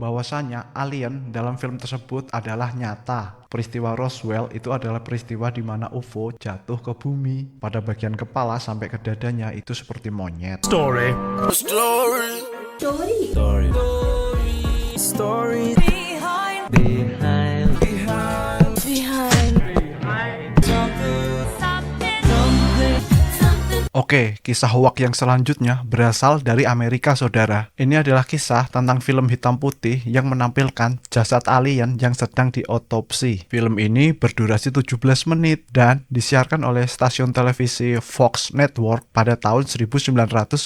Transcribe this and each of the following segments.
bahwasanya alien dalam film tersebut adalah nyata. Peristiwa Roswell itu adalah peristiwa di mana UFO jatuh ke bumi. Pada bagian kepala sampai ke dadanya itu seperti monyet. Story. Story. Story. Story. Story. Behind. Behind. Oke, kisah hoak yang selanjutnya berasal dari Amerika, saudara. Ini adalah kisah tentang film hitam putih yang menampilkan jasad alien yang sedang diotopsi. Film ini berdurasi 17 menit dan disiarkan oleh stasiun televisi Fox Network pada tahun 1995.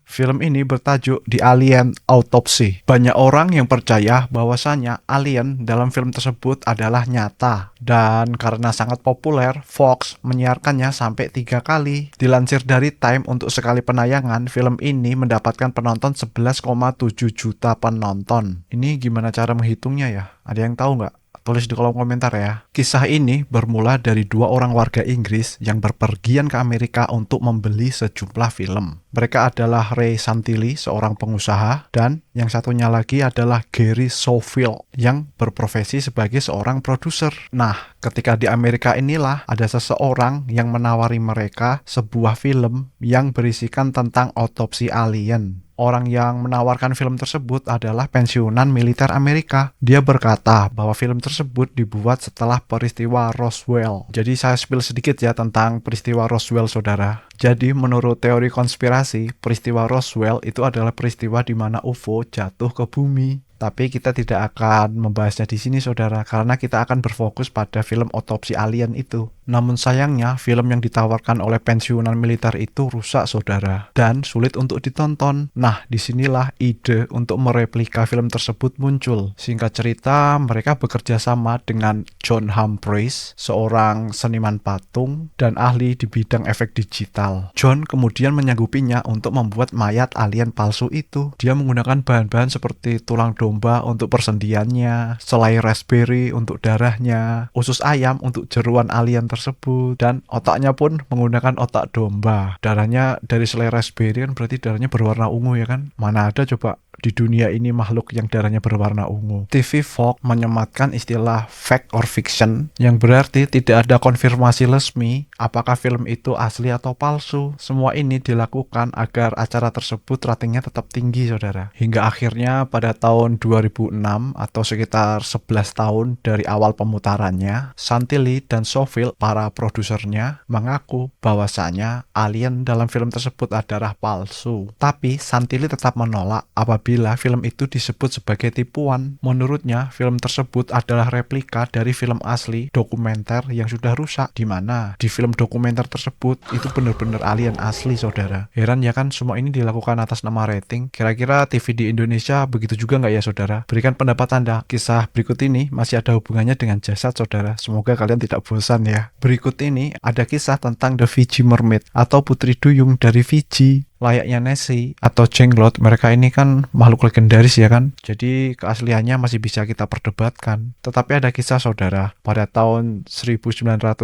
Film ini bertajuk The Alien Autopsy. Banyak orang yang percaya bahwasanya alien dalam film tersebut adalah nyata. Dan karena sangat populer, Fox menyiarkannya sampai 3 kali. Dilansir dari Time, untuk sekali penayangan, film ini mendapatkan penonton 11,7 juta penonton. Ini gimana cara menghitungnya ya? Ada yang tahu nggak? Tulis di kolom komentar ya. Kisah ini bermula dari 2 orang warga Inggris yang berpergian ke Amerika untuk membeli sejumlah film. Mereka adalah Ray Santilli, seorang pengusaha, dan yang satunya lagi adalah Gary Schofield yang berprofesi sebagai seorang produser. Nah, ketika di Amerika inilah ada seseorang yang menawari mereka sebuah film yang berisikan tentang otopsi alien. Orang yang menawarkan film tersebut adalah pensiunan militer Amerika. Dia berkata bahwa film tersebut dibuat setelah peristiwa Roswell. Jadi saya spill sedikit ya tentang peristiwa Roswell, saudara. Jadi menurut teori konspirasi, peristiwa Roswell itu adalah peristiwa di mana UFO jatuh ke bumi. Tapi kita tidak akan membahasnya di sini, saudara, karena kita akan berfokus pada film otopsi alien itu. Namun sayangnya, film yang ditawarkan oleh pensiunan militer itu rusak, saudara, dan sulit untuk ditonton. Nah, disinilah ide untuk mereplika film tersebut muncul. Singkat cerita, mereka bekerja sama dengan John Humphreys, seorang seniman patung dan ahli di bidang efek digital. John kemudian menyanggupinya untuk membuat mayat alien palsu itu. Dia menggunakan bahan-bahan seperti tulang domba untuk persendiannya, selai raspberry untuk darahnya, usus ayam untuk jeruan alien tersebut, dan otaknya pun menggunakan otak domba. Darahnya dari selai raspberry kan berarti darahnya berwarna ungu ya kan? Mana ada coba di dunia ini makhluk yang darahnya berwarna ungu. TV Fox menyematkan istilah fact or fiction yang berarti tidak ada konfirmasi resmi apakah film itu asli atau palsu. Semua ini dilakukan agar acara tersebut ratingnya tetap tinggi, saudara. Hingga akhirnya pada tahun 2006 atau sekitar 11 tahun dari awal pemutarannya, Santilli dan Schofield, para produsernya, mengaku bahwasanya alien dalam film tersebut adalah palsu. Tapi Santilli tetap menolak apabila film itu disebut sebagai tipuan. Menurutnya, film tersebut adalah replika dari film asli dokumenter yang sudah rusak, di mana di film dokumenter tersebut itu benar-benar alien asli, saudara. Heran ya kan, semua ini dilakukan atas nama rating. Kira-kira TV di Indonesia begitu juga nggak ya, saudara? Berikan pendapat Anda. Kisah berikut ini masih ada hubungannya dengan jasad, saudara. Semoga kalian tidak bosan ya. Berikut ini ada kisah tentang The Fiji Mermaid atau putri duyung dari Fiji. Layaknya Nessie atau Jenglot, mereka ini kan makhluk legendaris ya kan. Jadi keasliannya masih bisa kita perdebatkan. Tetapi ada kisah, saudara. Pada tahun 1906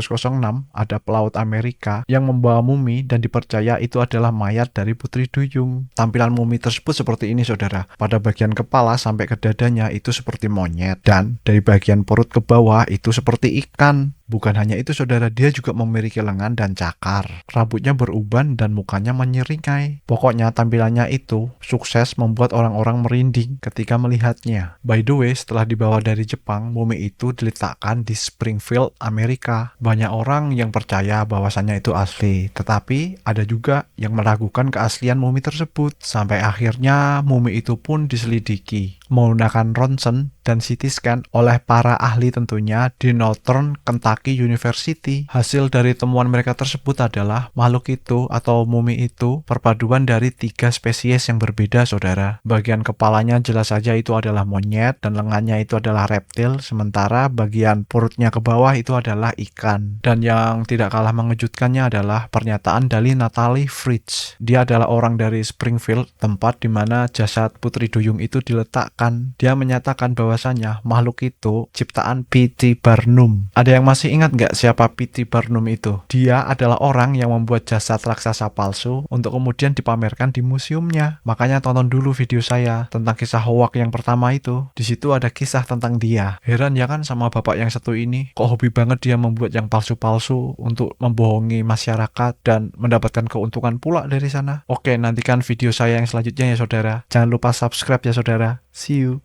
ada pelaut Amerika yang membawa mumi dan dipercaya itu adalah mayat dari putri duyung. Tampilan mumi tersebut seperti ini, saudara. Pada bagian kepala sampai ke dadanya itu seperti monyet, dan dari bagian perut ke bawah itu seperti ikan. Bukan hanya itu, saudara, dia juga memiliki lengan dan cakar. Rambutnya beruban dan mukanya menyeringai. Pokoknya tampilannya itu sukses membuat orang-orang merinding ketika melihatnya. By the way, setelah dibawa dari Jepang, mumi itu diletakkan di Springfield, Amerika. Banyak orang yang percaya bahwasannya itu asli, tetapi ada juga yang meragukan keaslian mumi tersebut. Sampai akhirnya mumi itu pun diselidiki menggunakan ronsen dan CT scan oleh para ahli tentunya di Northern Kentucky University. Hasil dari temuan mereka tersebut adalah makhluk itu atau mumi itu perpaduan dari 3 spesies yang berbeda, saudara. Bagian kepalanya jelas saja itu adalah monyet dan lengannya itu adalah reptil, sementara bagian perutnya ke bawah itu adalah ikan. Dan yang tidak kalah mengejutkannya adalah pernyataan dari Natalie Fritz. Dia adalah orang dari Springfield, tempat di mana jasad putri duyung itu diletakkan. Dia menyatakan bahwa bahwasanya makhluk itu ciptaan P.T. Barnum. Ada yang masih ingat nggak siapa P.T. Barnum itu? Dia adalah orang yang membuat jasad raksasa palsu untuk kemudian dipamerkan di museumnya. Makanya tonton dulu video saya tentang kisah hoax yang pertama itu. Di situ ada kisah tentang dia. Heran ya kan sama bapak yang satu ini? Kok hobi banget dia membuat yang palsu-palsu untuk membohongi masyarakat dan mendapatkan keuntungan pula dari sana. Oke, nantikan video saya yang selanjutnya ya saudara. Jangan lupa subscribe ya saudara. See you.